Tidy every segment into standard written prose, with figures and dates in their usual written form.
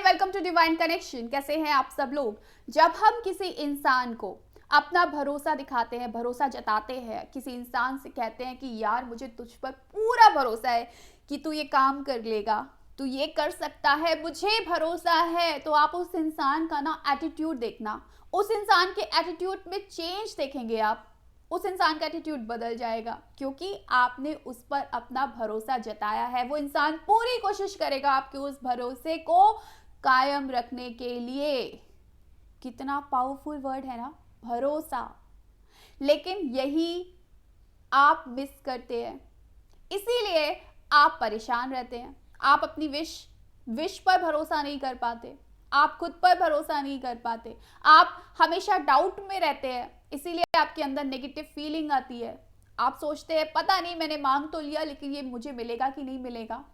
Welcome to divine connection. कैसे हैं आप सब लोग। जब हम किसी इंसान को अपना भरोसा दिखाते हैं, भरोसा जताते हैं, किसी इंसान से कहते हैं कि यार मुझे तुझ पर पूरा भरोसा है कि तू ये काम कर लेगा, तू ये कर सकता है, मुझे भरोसा है, तो आप उस इंसान का ना एटीट्यूड देखना, उस इंसान के एटीट्यूड में चेंज देखेंगे आप। उस इंसान का एटीट्यूड बदल जाएगा क्योंकि आपने उस पर अपना भरोसा जताया है। वो इंसान पूरी कोशिश करेगा आपके उस भरोसे को कायम रखने के लिए। कितना पावरफुल वर्ड है ना, भरोसा। लेकिन यही आप मिस करते हैं, इसीलिए आप परेशान रहते हैं। आप अपनी विश पर भरोसा नहीं कर पाते, आप खुद पर भरोसा नहीं कर पाते, आप हमेशा डाउट में रहते हैं, इसीलिए आपके अंदर नेगेटिव फीलिंग आती है। आप सोचते हैं पता नहीं मैंने मांग तो लिया लेकिन ये मुझे मिलेगा कि नहीं मिलेगा,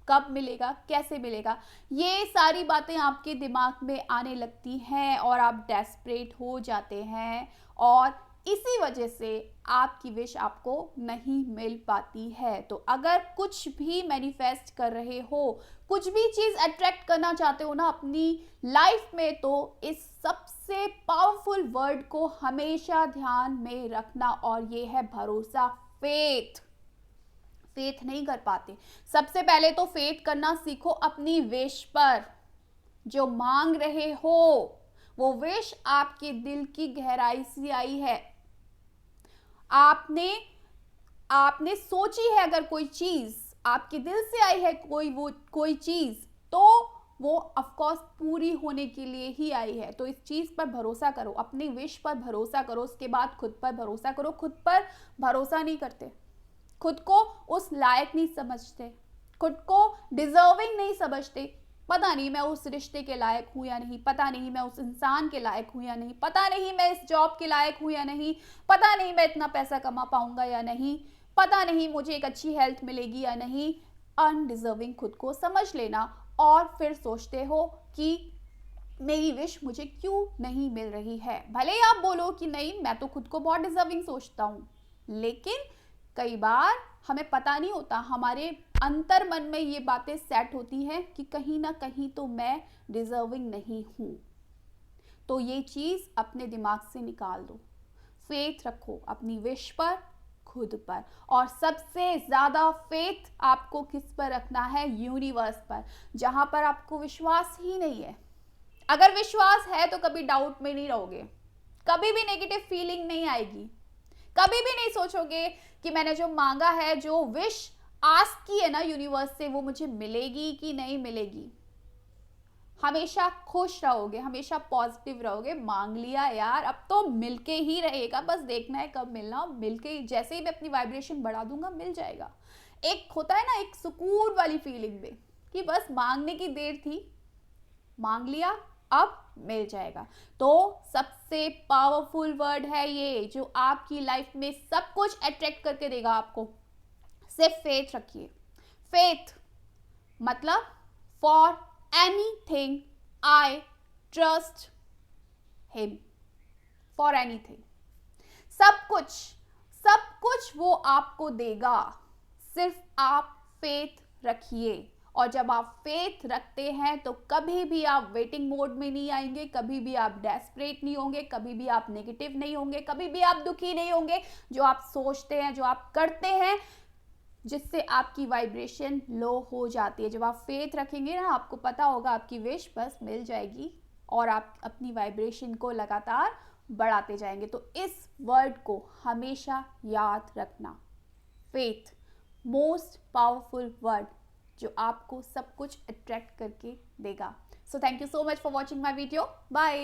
कब मिलेगा, कैसे मिलेगा, ये सारी बातें आपके दिमाग में आने लगती हैं और आप डेस्परेट हो जाते हैं और इसी वजह से आपकी विश आपको नहीं मिल पाती है। तो अगर कुछ भी मैनिफेस्ट कर रहे हो, कुछ भी चीज अट्रैक्ट करना चाहते हो ना अपनी लाइफ में, तो इस सबसे पावरफुल वर्ड को हमेशा ध्यान में रखना और ये है भरोसा, फेथ। फेथ नहीं कर पाते। सबसे पहले तो फेथ करना सीखो अपनी विश पर। जो मांग रहे हो वो विश आपके दिल की गहराई से आई है। आपने आपने सोची है, अगर कोई चीज आपके दिल से आई है, कोई चीज, तो वो ऑफ कोर्स पूरी होने के लिए ही आई है। तो इस चीज पर भरोसा करो, अपनी विश पर भरोसा करो, उसके बाद खुद पर भरोसा करो। खुद पर भरोसा नहीं करते, खुद को उस लायक नहीं समझते, खुद को डिजर्विंग नहीं समझते। पता नहीं मैं उस रिश्ते के लायक हूं या नहीं, पता नहीं मैं उस इंसान के लायक हूं या नहीं, पता नहीं मैं इस जॉब के लायक हूं या नहीं, पता नहीं मैं इतना पैसा कमा पाऊंगा या नहीं, पता नहीं मुझे एक अच्छी हेल्थ मिलेगी या नहीं। अनडिजर्विंग खुद को समझ लेना और फिर सोचते हो कि मेरी विश मुझे क्यों नहीं मिल रही है। भले ही आप बोलो कि नहीं मैं तो खुद को बहुत डिजर्विंग सोचता हूं, लेकिन कई बार हमें पता नहीं होता, हमारे अंतर मन में ये बातें सेट होती हैं कि कहीं ना कहीं तो मैं डिजर्विंग नहीं हूं। तो ये चीज अपने दिमाग से निकाल दो। फेथ रखो अपनी विश पर, खुद पर, और सबसे ज्यादा फेथ आपको किस पर रखना है? यूनिवर्स पर, जहां पर आपको विश्वास ही नहीं है। अगर विश्वास है तो कभी डाउट में नहीं रहोगे, कभी भी नेगेटिव फीलिंग नहीं आएगी, कभी भी नहीं सोचोगे कि मैंने जो मांगा है, जो विश आस्क की है ना यूनिवर्स से, वो मुझे मिलेगी कि नहीं मिलेगी। हमेशा खुश रहोगे, हमेशा पॉजिटिव रहोगे। मांग लिया यार, अब तो मिलके ही रहेगा, बस देखना है कब मिलना। मिलके ही, जैसे ही मैं अपनी वाइब्रेशन बढ़ा दूंगा मिल जाएगा। एक होता है ना एक सुकून वाली फीलिंग में कि बस मांगने की देर थी, मांग लिया, अब मिल जाएगा। तो सबसे पावरफुल वर्ड है ये, जो आपकी लाइफ में सब कुछ अट्रैक्ट करके देगा आपको। सिर्फ फेथ रखिए। फेथ मतलब for anything I trust him, for anything. सब कुछ वो आपको देगा, सिर्फ आप फेथ रखिए। और जब आप फेथ रखते हैं तो कभी भी आप वेटिंग मोड में नहीं आएंगे, कभी भी आप डेस्परेट नहीं होंगे, कभी भी आप नेगेटिव नहीं होंगे, कभी भी आप दुखी नहीं होंगे। जो आप सोचते हैं, जो आप करते हैं, जिससे आपकी वाइब्रेशन लो हो जाती है, जब आप फेथ रखेंगे ना, आपको पता होगा आपकी विश बस मिल जाएगी और आप अपनी वाइब्रेशन को लगातार बढ़ाते जाएंगे। तो इस वर्ड को हमेशा याद रखना। फेथ, मोस्ट पावरफुल वर्ड जो आपको सब कुछ अट्रैक्ट करके देगा। So thank you so much for watching my video. Bye.